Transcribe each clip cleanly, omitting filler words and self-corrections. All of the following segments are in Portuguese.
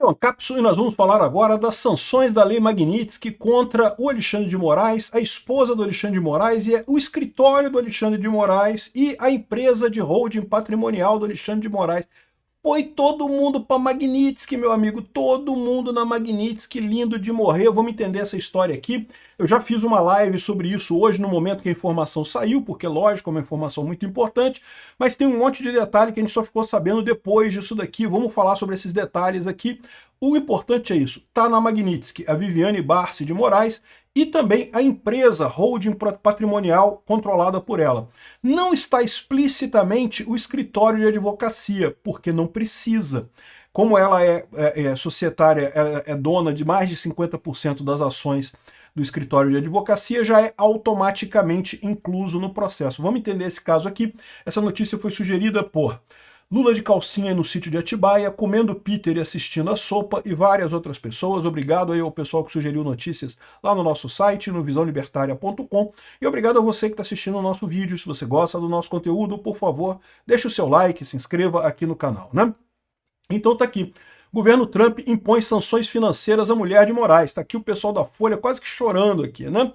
Então, cápsula, e nós vamos falar agora das sanções da Lei Magnitsky contra o Alexandre de Moraes, a esposa do Alexandre de Moraes, e o escritório do Alexandre de Moraes e a empresa de holding patrimonial do Alexandre de Moraes. Foi todo mundo para Magnitsky, meu amigo, todo mundo na Magnitsky, lindo de morrer. Vamos entender essa história aqui. Eu já fiz uma live sobre isso hoje, no momento que a informação saiu, porque, lógico, é uma informação muito importante, mas tem um monte de detalhe que a gente só ficou sabendo depois disso daqui. Vamos falar sobre esses detalhes aqui. O importante é isso, tá na Magnitsky, a Viviane Barsi de Moraes, e também a empresa holding patrimonial controlada por ela. Não está explicitamente o escritório de advocacia, porque não precisa. Como ela é societária, é dona de mais de 50% das ações do escritório de advocacia, já é automaticamente incluso no processo. Vamos entender esse caso aqui. Essa notícia foi sugerida por Lula de calcinha no sítio de Atibaia, comendo Peter e assistindo a sopa, e várias outras pessoas. Obrigado aí ao pessoal que sugeriu notícias lá no nosso site, no visãolibertaria.com, e obrigado a você que está assistindo o nosso vídeo. Se você gosta do nosso conteúdo, por favor, deixe o seu like, se inscreva aqui no canal, né? Então tá aqui. Governo Trump impõe sanções financeiras à mulher de Moraes. Está aqui o pessoal da Folha quase que chorando aqui, né?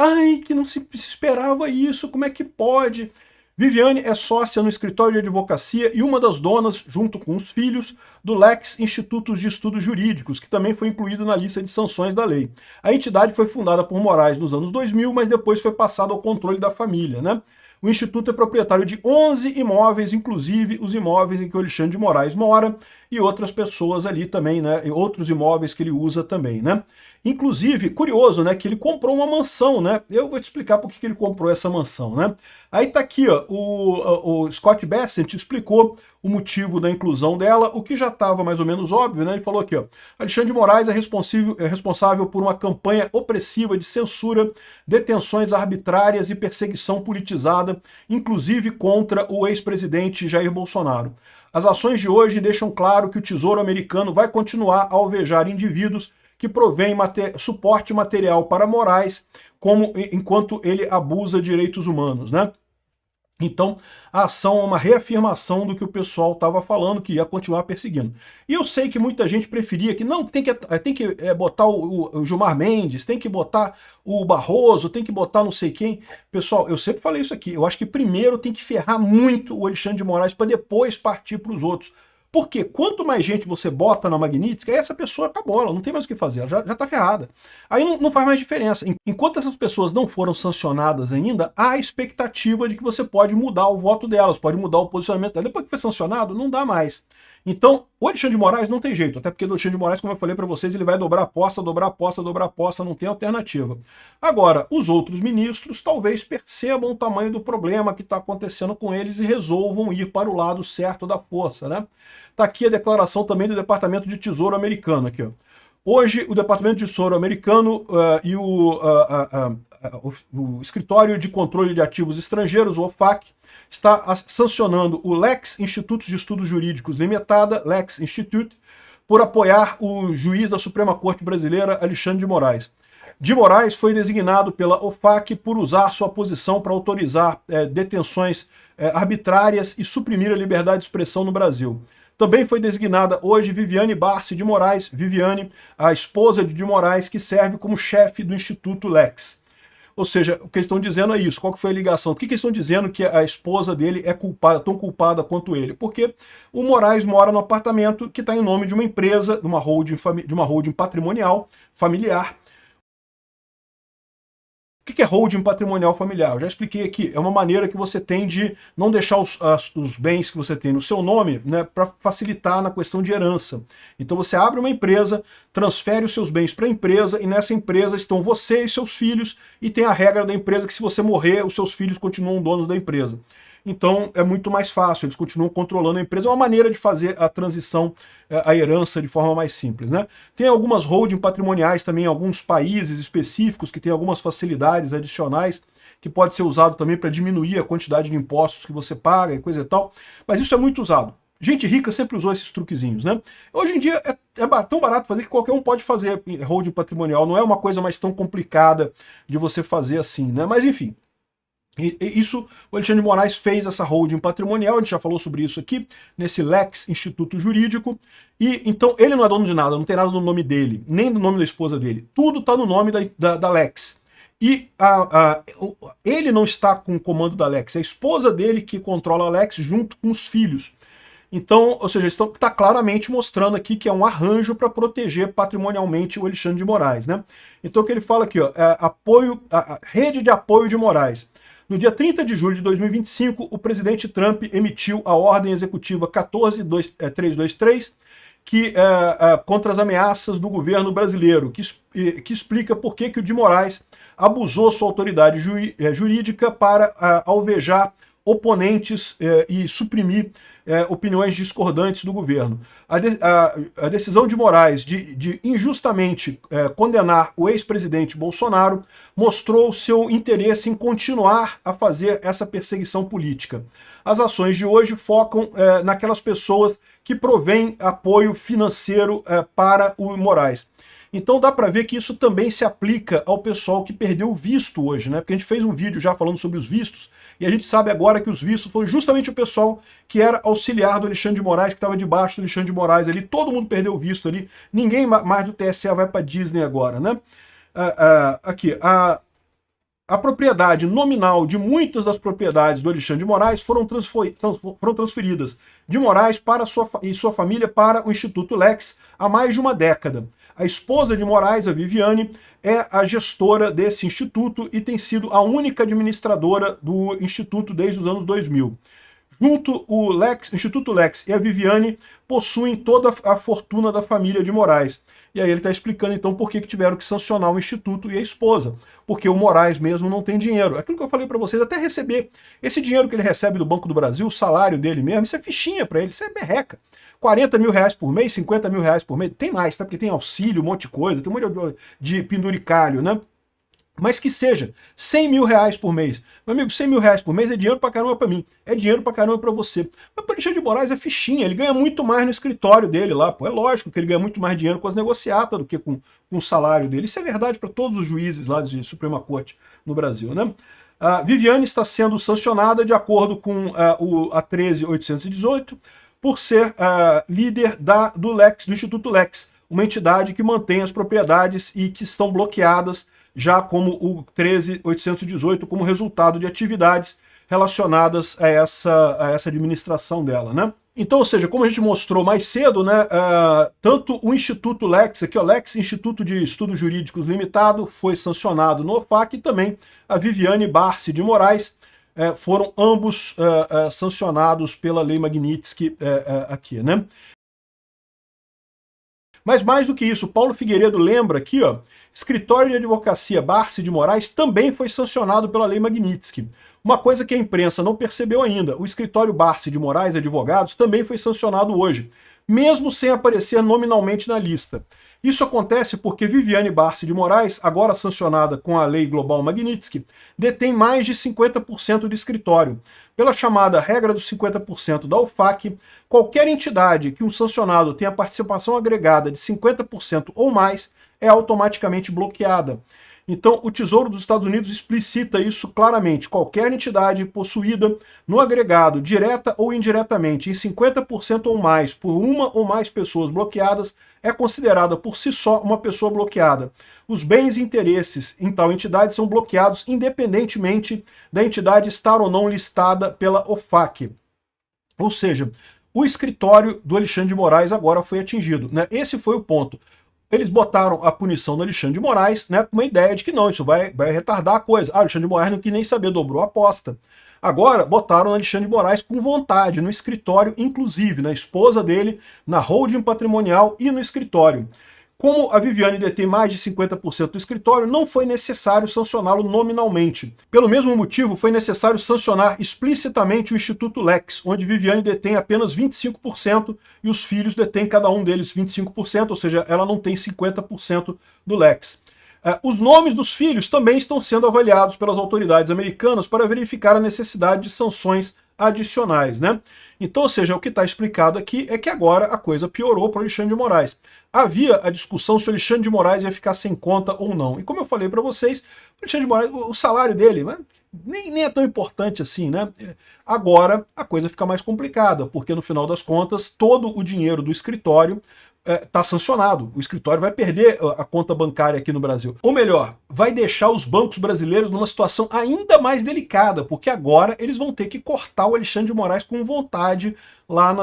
Ai, que não se esperava isso, como é que pode? Viviane é sócia no escritório de advocacia e uma das donas, junto com os filhos, do Lex Institutos de Estudos Jurídicos, que também foi incluído na lista de sanções da lei. A entidade foi fundada por Moraes nos anos 2000, mas depois foi passada ao controle da família, né? O Instituto é proprietário de 11 imóveis, inclusive os imóveis em que o Alexandre de Moraes mora, e outras pessoas ali também, né? E outros imóveis que ele usa também, né? Inclusive, curioso, né? Que ele comprou uma mansão, né? Eu vou te explicar por que ele comprou essa mansão, né? Aí tá aqui, ó, o Scott Bessent explicou o motivo da inclusão dela, o que já estava mais ou menos óbvio, né? Ele falou aqui, ó, Alexandre de Moraes é responsável por uma campanha opressiva de censura, detenções arbitrárias e perseguição politizada, inclusive contra o ex-presidente Jair Bolsonaro. As ações de hoje deixam claro que o Tesouro americano vai continuar a alvejar indivíduos que provém suporte material para Moraes, enquanto ele abusa de direitos humanos, né? Então, a ação é uma reafirmação do que o pessoal estava falando, que ia continuar perseguindo. E eu sei que muita gente preferia que, não, tem que botar o Gilmar Mendes, tem que botar o Barroso, tem que botar não sei quem. Pessoal, eu sempre falei isso aqui, eu acho que primeiro tem que ferrar muito o Alexandre de Moraes para depois partir para os outros. Porque quanto mais gente você bota na Magnitsky, essa pessoa acabou, ela não tem mais o que fazer, ela já está ferrada. Aí não faz mais diferença. Enquanto essas pessoas não foram sancionadas ainda, há a expectativa de que você pode mudar o voto delas, pode mudar o posicionamento delas. Depois que foi sancionado, não dá mais. Então, o Alexandre de Moraes não tem jeito, até porque o Alexandre de Moraes, como eu falei para vocês, ele vai dobrar a aposta, dobrar a aposta, dobrar a aposta, não tem alternativa. Agora, os outros ministros talvez percebam o tamanho do problema que está acontecendo com eles e resolvam ir para o lado certo da força, né? Está aqui a declaração também do Departamento de Tesouro americano, aqui, ó. Hoje, o Departamento de Tesouro americano e o Escritório de Controle de Ativos Estrangeiros, o OFAC, está sancionando o Lex Institutos de Estudos Jurídicos Limitada, Lex Institute, por apoiar o juiz da Suprema Corte Brasileira, Alexandre de Moraes. De Moraes foi designado pela OFAC por usar sua posição para autorizar detenções arbitrárias e suprimir a liberdade de expressão no Brasil. Também foi designada hoje Viviane Barsi de Moraes, Viviane, a esposa de Moraes, que serve como chefe do Instituto Lex. Ou seja, o que eles estão dizendo é isso. Qual que foi a ligação? Por que eles estão dizendo que a esposa dele é culpada, tão culpada quanto ele? Porque o Moraes mora no apartamento que está em nome de uma empresa, de uma holding patrimonial, familiar. O que é holding patrimonial familiar? Eu já expliquei aqui, é uma maneira que você tem de não deixar os bens que você tem no seu nome, né, para facilitar na questão de herança. Então você abre uma empresa, transfere os seus bens para a empresa, e nessa empresa estão você e seus filhos, e tem a regra da empresa que se você morrer, os seus filhos continuam donos da empresa. Então é muito mais fácil, eles continuam controlando a empresa, é uma maneira de fazer a transição, a herança de forma mais simples, né? Tem algumas holding patrimoniais também em alguns países específicos que tem algumas facilidades adicionais que pode ser usado também para diminuir a quantidade de impostos que você paga e coisa e tal, mas isso é muito usado. Gente rica sempre usou esses truquezinhos, né? Hoje em dia é tão barato fazer que qualquer um pode fazer holding patrimonial, não é uma coisa mais tão complicada de você fazer assim, né? Mas enfim. Isso, o Alexandre de Moraes fez essa holding patrimonial, a gente já falou sobre isso aqui, nesse Lex Instituto Jurídico, e então ele não é dono de nada, não tem nada no nome dele, nem no nome da esposa dele, tudo está no nome da Lex. E ele não está com o comando da Lex, é a esposa dele que controla a Lex junto com os filhos. Então, ou seja, está claramente mostrando aqui que é um arranjo para proteger patrimonialmente o Alexandre de Moraes, né? Então o que ele fala aqui, ó, a rede de apoio de Moraes. No dia 30 de julho de 2025, o presidente Trump emitiu a ordem executiva 14323, contra as ameaças do governo brasileiro, que explica por que o de Moraes abusou sua autoridade jurídica para alvejar oponentes e suprimir opiniões discordantes do governo. A decisão de Moraes de injustamente condenar o ex-presidente Bolsonaro mostrou seu interesse em continuar a fazer essa perseguição política. As ações de hoje focam naquelas pessoas que provêm apoio financeiro para o Moraes. Então dá para ver que isso também se aplica ao pessoal que perdeu o visto hoje, né? Porque a gente fez um vídeo já falando sobre os vistos, e a gente sabe agora que os vistos foi justamente o pessoal que era auxiliar do Alexandre de Moraes, que estava debaixo do Alexandre de Moraes ali, todo mundo perdeu o visto ali, ninguém mais do TSE vai para Disney agora, né? Aqui, a propriedade nominal de muitas das propriedades do Alexandre de Moraes foram transferidas de Moraes e sua família para o Instituto Lex há mais de uma década. A esposa de Moraes, a Viviane, é a gestora desse instituto e tem sido a única administradora do instituto desde os anos 2000. Junto, o Instituto Lex e a Viviane possuem toda a fortuna da família de Moraes. E aí ele está explicando então por que tiveram que sancionar o instituto e a esposa. Porque o Moraes mesmo não tem dinheiro. Aquilo que eu falei para vocês, até receber. Esse dinheiro que ele recebe do Banco do Brasil, o salário dele mesmo, isso é fichinha para ele, isso é berreca. 40 mil reais por mês, 50 mil reais por mês, tem mais, tá? Porque tem auxílio, um monte de coisa, tem um monte de penduricalho, né? Mas que seja 100 mil reais por mês. Meu amigo, 100 mil reais por mês é dinheiro pra caramba pra mim, é dinheiro pra caramba pra você. Mas o Alexandre de Moraes é fichinha, ele ganha muito mais no escritório dele lá, pô. É lógico que ele ganha muito mais dinheiro com as negociatas do que com o salário dele. Isso é verdade para todos os juízes lá de Suprema Corte no Brasil, né? A Viviane está sendo sancionada de acordo com a 13818, por ser líder do Instituto Lex, uma entidade que mantém as propriedades e que estão bloqueadas já como o 13818, como resultado de atividades relacionadas a essa administração dela, né? Então, ou seja, como a gente mostrou mais cedo, né, tanto o Instituto Lex, aqui o Lex Instituto de Estudos Jurídicos Limitado, foi sancionado no OFAC, e também a Viviane Barsi de Moraes, foram ambos sancionados pela Lei Magnitsky aqui, né? Mas mais do que isso, Paulo Figueiredo lembra aqui, ó, escritório de advocacia Barsi de Moraes também foi sancionado pela Lei Magnitsky. Uma coisa que a imprensa não percebeu ainda, o escritório Barsi de Moraes Advogados também foi sancionado hoje, mesmo sem aparecer nominalmente na lista. Isso acontece porque Viviane Barsi de Moraes, agora sancionada com a Lei Global Magnitsky, detém mais de 50% do escritório. Pela chamada regra dos 50% da OFAC, qualquer entidade que um sancionado tenha participação agregada de 50% ou mais é automaticamente bloqueada. Então, o Tesouro dos Estados Unidos explicita isso claramente. Qualquer entidade possuída no agregado, direta ou indiretamente, em 50% ou mais por uma ou mais pessoas bloqueadas, é considerada por si só uma pessoa bloqueada. Os bens e interesses em tal entidade são bloqueados independentemente da entidade estar ou não listada pela OFAC. Ou seja, o escritório do Alexandre de Moraes agora foi atingido, né? Esse foi o ponto. Eles botaram a punição do Alexandre de Moraes, né, com uma ideia de que não, isso vai retardar a coisa. Ah, o Alexandre de Moraes não quis nem saber, dobrou a aposta. Agora, botaram o Alexandre de Moraes com vontade, no escritório, inclusive, na esposa dele, na holding patrimonial e no escritório. Como a Viviane detém mais de 50% do escritório, não foi necessário sancioná-lo nominalmente. Pelo mesmo motivo, foi necessário sancionar explicitamente o Instituto Lex, onde Viviane detém apenas 25% e os filhos detêm cada um deles 25%, ou seja, ela não tem 50% do Lex. Os nomes dos filhos também estão sendo avaliados pelas autoridades americanas para verificar a necessidade de sanções adicionais, né? Então, ou seja, o que está explicado aqui é que agora a coisa piorou para o Alexandre de Moraes. havia a discussão se o Alexandre de Moraes ia ficar sem conta ou não. E como eu falei para vocês, o Alexandre de Moraes, o salário dele, né, nem é tão importante assim, né? Agora a coisa fica mais complicada, porque no final das contas, todo o dinheiro do escritório está sancionado. O escritório vai perder a conta bancária aqui no Brasil. Ou melhor, vai deixar os bancos brasileiros numa situação ainda mais delicada, porque agora eles vão ter que cortar o Alexandre de Moraes com vontade lá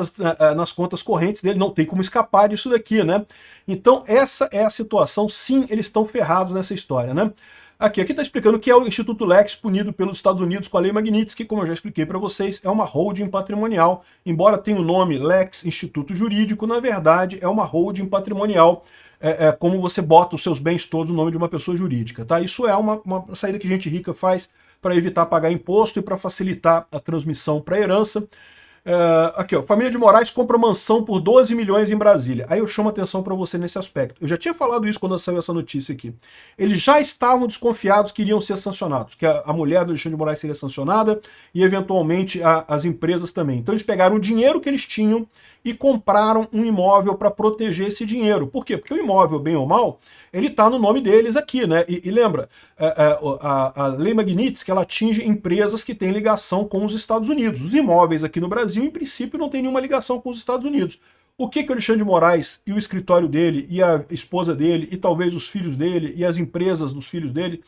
nas contas correntes dele. Não tem como escapar disso daqui, né? Então essa é a situação. Sim, eles estão ferrados nessa história, né? Aqui está explicando que é o Instituto Lex, punido pelos Estados Unidos com a Lei Magnitsky, como eu já expliquei para vocês, é uma holding patrimonial. Embora tenha o nome Lex Instituto Jurídico, na verdade é uma holding patrimonial, como você bota os seus bens todos no nome de uma pessoa jurídica. Tá? Isso é uma saída que gente rica faz para evitar pagar imposto e para facilitar a transmissão para a herança. Aqui, ó, família de Moraes compra mansão por 12 milhões em Brasília. Aí eu chamo atenção para você nesse aspecto. Eu já tinha falado isso quando saiu essa notícia aqui. Eles já estavam desconfiados que iriam ser sancionados, que a mulher do Alexandre de Moraes seria sancionada e eventualmente as empresas também. Então eles pegaram o dinheiro que eles tinham e compraram um imóvel para proteger esse dinheiro. Por quê? Porque o imóvel, bem ou mal, ele está no nome deles aqui, né? E lembra, a Lei Magnitsky, ela atinge empresas que têm ligação com os Estados Unidos. Os imóveis aqui no Brasil, em princípio, não têm nenhuma ligação com os Estados Unidos. O que o Alexandre de Moraes e o escritório dele, e a esposa dele, e talvez os filhos dele, e as empresas dos filhos dele,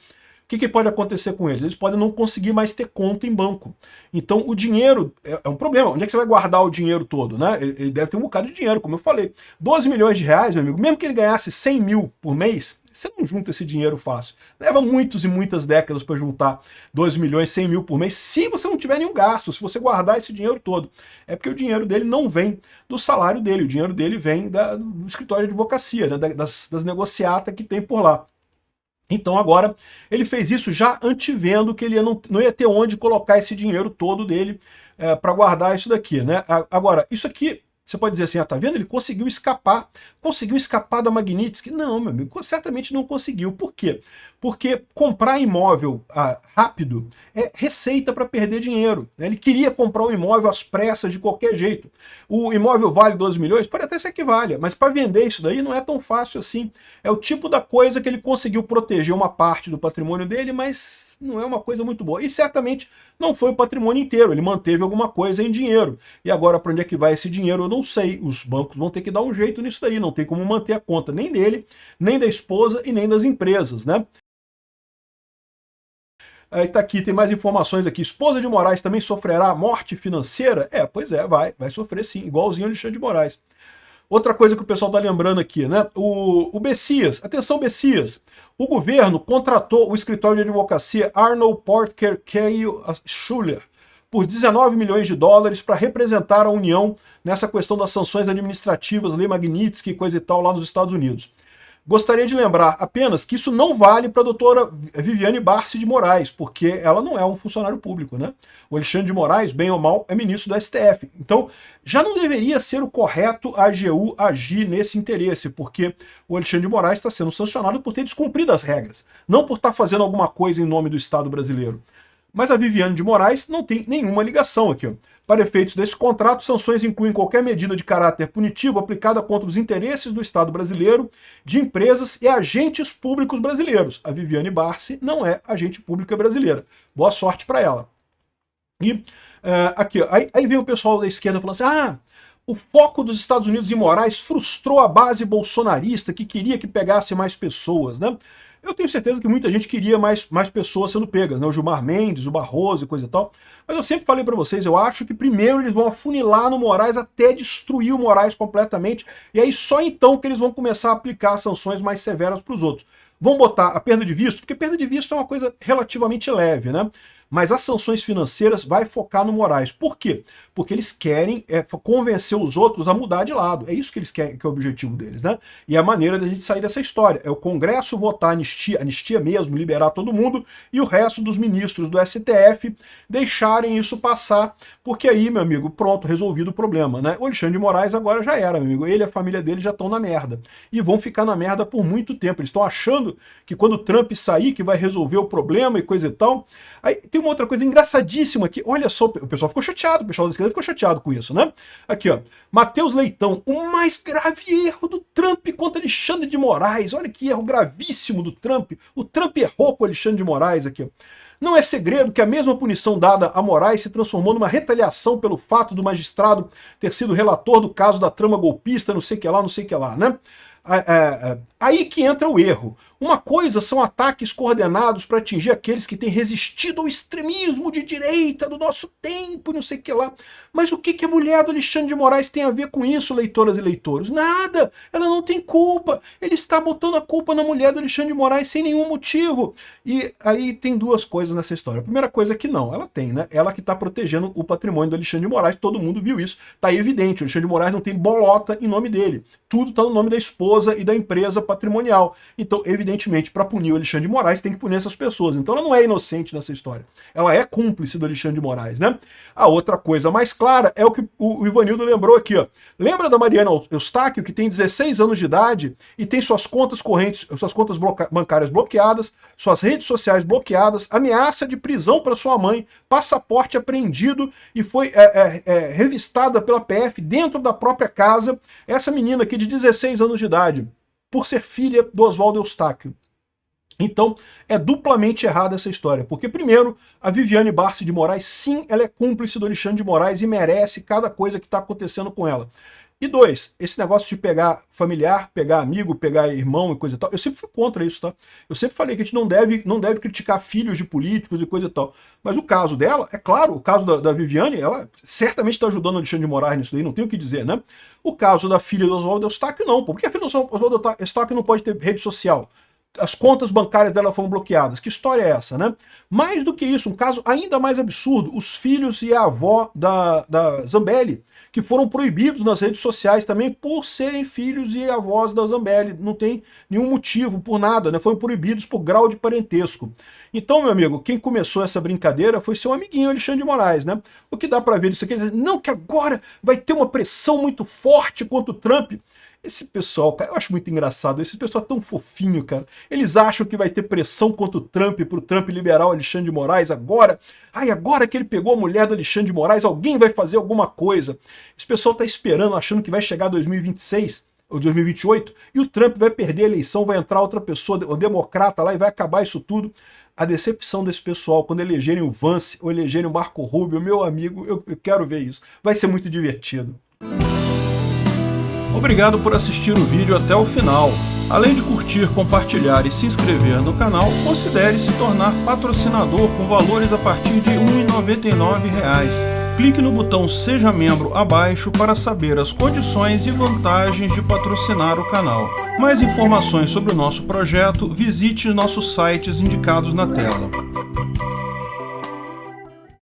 o que pode acontecer com eles? Eles podem não conseguir mais ter conta em banco. Então o dinheiro é um problema. Onde é que você vai guardar o dinheiro todo? Né? Ele deve ter um bocado de dinheiro, como eu falei. 12 milhões de reais, meu amigo, mesmo que ele ganhasse 100 mil por mês, você não junta esse dinheiro fácil. Leva muitos e muitas décadas para juntar 12 milhões, 100 mil por mês, se você não tiver nenhum gasto, se você guardar esse dinheiro todo. É porque o dinheiro dele não vem do salário dele, o dinheiro dele vem do escritório de advocacia, né? das negociatas que tem por lá. Então agora ele fez isso já antevendo que ele não ia ter onde colocar esse dinheiro todo dele para guardar isso daqui, né? Agora, isso aqui, você pode dizer assim, tá vendo? Ele conseguiu escapar da Magnitsky? Não, meu amigo, certamente não conseguiu. Por quê? Porque comprar imóvel rápido é receita para perder dinheiro. Né? Ele queria comprar um imóvel às pressas de qualquer jeito. O imóvel vale 12 milhões? Pode até ser que valha, mas para vender isso daí não é tão fácil assim. É o tipo da coisa que ele conseguiu proteger uma parte do patrimônio dele, mas não é uma coisa muito boa. E certamente não foi o patrimônio inteiro, ele manteve alguma coisa em dinheiro. E agora para onde é que vai esse dinheiro eu não sei. Os bancos vão ter que dar um jeito nisso daí, não tem como manter a conta nem dele, nem da esposa e nem das empresas, né? Aí tá aqui, tem mais informações aqui. Esposa de Moraes também sofrerá morte financeira? Pois é, vai sofrer sim, igualzinho o Alexandre de Moraes. Outra coisa que o pessoal tá lembrando aqui, né? O Bessias, atenção Bessias, o governo contratou o escritório de advocacia Arnold Porter Cale Schuller por 19 milhões de dólares para representar a União nessa questão das sanções administrativas, Lei Magnitsky e coisa e tal lá nos Estados Unidos. Gostaria de lembrar apenas que isso não vale para a doutora Viviane Barsi de Moraes, porque ela não é um funcionário público, né? O Alexandre de Moraes, bem ou mal, é ministro do STF. Então, já não deveria ser o correto a AGU agir nesse interesse, porque o Alexandre de Moraes está sendo sancionado por ter descumprido as regras, não por estar fazendo alguma coisa em nome do Estado brasileiro. Mas a Viviane de Moraes não tem nenhuma ligação aqui. Ó. Para efeitos desse contrato, sanções incluem qualquer medida de caráter punitivo aplicada contra os interesses do Estado brasileiro, de empresas e agentes públicos brasileiros. A Viviane Barsi não é agente pública brasileira. Boa sorte para ela. E aqui, ó, aí vem o pessoal da esquerda falando assim, o foco dos Estados Unidos em Moraes frustrou a base bolsonarista que queria que pegasse mais pessoas, né? Eu tenho certeza que muita gente queria mais pessoas sendo pegas, né? O Gilmar Mendes, o Barroso e coisa e tal. Mas eu sempre falei para vocês, eu acho que primeiro eles vão afunilar no Moraes até destruir o Moraes completamente, e aí só então que eles vão começar a aplicar sanções mais severas para os outros. Vão botar a perda de visto, porque perda de visto é uma coisa relativamente leve, né? Mas as sanções financeiras vai focar no Moraes. Por quê? Porque eles querem convencer os outros a mudar de lado. É isso que eles querem, que é o objetivo deles, né? E a maneira da gente sair dessa história é o Congresso votar anistia mesmo, liberar todo mundo, e o resto dos ministros do STF deixarem isso passar, porque aí, meu amigo, pronto, resolvido o problema, né? O Alexandre de Moraes agora já era, meu amigo. Ele e a família dele já estão na merda. E vão ficar na merda por muito tempo. Eles estão achando que quando o Trump sair, que vai resolver o problema e coisa e tal. Aí tem tem uma outra coisa engraçadíssima aqui. Olha só, o pessoal ficou chateado, o pessoal da esquerda ficou chateado com isso, né? Aqui, ó. Matheus Leitão, o mais grave erro do Trump contra Alexandre de Moraes. Olha que erro gravíssimo do Trump. O Trump errou com Alexandre de Moraes aqui, ó. Não é segredo que a mesma punição dada a Moraes se transformou numa retaliação pelo fato do magistrado ter sido relator do caso da trama golpista, não sei o que lá, né? Aí que entra o erro. Uma coisa são ataques coordenados para atingir aqueles que têm resistido ao extremismo de direita do nosso tempo, não sei o que lá. Mas o que a mulher do Alexandre de Moraes tem a ver com isso, leitoras e leitores? Nada! Ela não tem culpa. Ele está botando a culpa na mulher do Alexandre de Moraes sem nenhum motivo. E aí tem duas coisas nessa história. A primeira coisa é que não, ela tem, né? Ela que está protegendo o patrimônio do Alexandre de Moraes, todo mundo viu isso. Tá aí evidente, o Alexandre de Moraes não tem bolota em nome dele. Tudo está no nome da esposa e da empresa patrimonial. Então, evidentemente, para punir o Alexandre de Moraes, tem que punir essas pessoas. Então ela não é inocente nessa história. Ela é cúmplice do Alexandre de Moraes, né? A outra coisa mais clara é o que o Ivanildo lembrou aqui, ó. Lembra da Mariana Eustáquio, que tem 16 anos de idade e tem suas contas correntes, suas contas bancárias bloqueadas, suas redes sociais bloqueadas, ameaça de prisão para sua mãe, passaporte apreendido e foi revistada pela PF dentro da própria casa. Essa menina aqui de 16 anos de idade, por ser filha do Oswaldo Eustáquio. Então, é duplamente errada essa história, porque primeiro, a Viviane Barsi de Moraes, sim, ela é cúmplice do Alexandre de Moraes e merece cada coisa que está acontecendo com ela. E dois, esse negócio de pegar familiar, pegar amigo, pegar irmão e coisa e tal, eu sempre fui contra isso, tá? Eu sempre falei que a gente não deve criticar filhos de políticos e coisa e tal. Mas o caso dela, é claro, o caso da Viviane, ela certamente está ajudando o Alexandre de Moraes nisso daí, não tem o que dizer, né? O caso da filha do Oswaldo Eustáquio, não. Por que a filha do Oswaldo Eustáquio não pode ter rede social? As contas bancárias dela foram bloqueadas. Que história é essa, né? Mais do que isso, um caso ainda mais absurdo, os filhos e a avó da Zambelli, que foram proibidos nas redes sociais também por serem filhos e avós da Zambelli. Não tem nenhum motivo, por nada, né? Foram proibidos por grau de parentesco. Então, meu amigo, quem começou essa brincadeira foi seu amiguinho Alexandre de Moraes, né? O que dá pra ver disso aqui, não, que agora vai ter uma pressão muito forte contra o Trump. Esse pessoal, cara, eu acho muito engraçado, esse pessoal é tão fofinho, cara. Eles acham que vai ter pressão contra o Trump, pro Trump liberar o Alexandre de Moraes agora. Ai, agora que ele pegou a mulher do Alexandre de Moraes, alguém vai fazer alguma coisa. Esse pessoal tá esperando, achando que vai chegar 2026 ou 2028, e o Trump vai perder a eleição, vai entrar outra pessoa, o democrata lá, e vai acabar isso tudo. A decepção desse pessoal, quando elegerem o Vance ou elegerem o Marco Rubio, meu amigo, eu quero ver isso. Vai ser muito divertido. Obrigado por assistir o vídeo até o final. Além de curtir, compartilhar e se inscrever no canal, considere se tornar patrocinador com valores a partir de R$ 1,99. Clique no botão Seja Membro abaixo para saber as condições e vantagens de patrocinar o canal. Mais informações sobre o nosso projeto, visite nossos sites indicados na tela.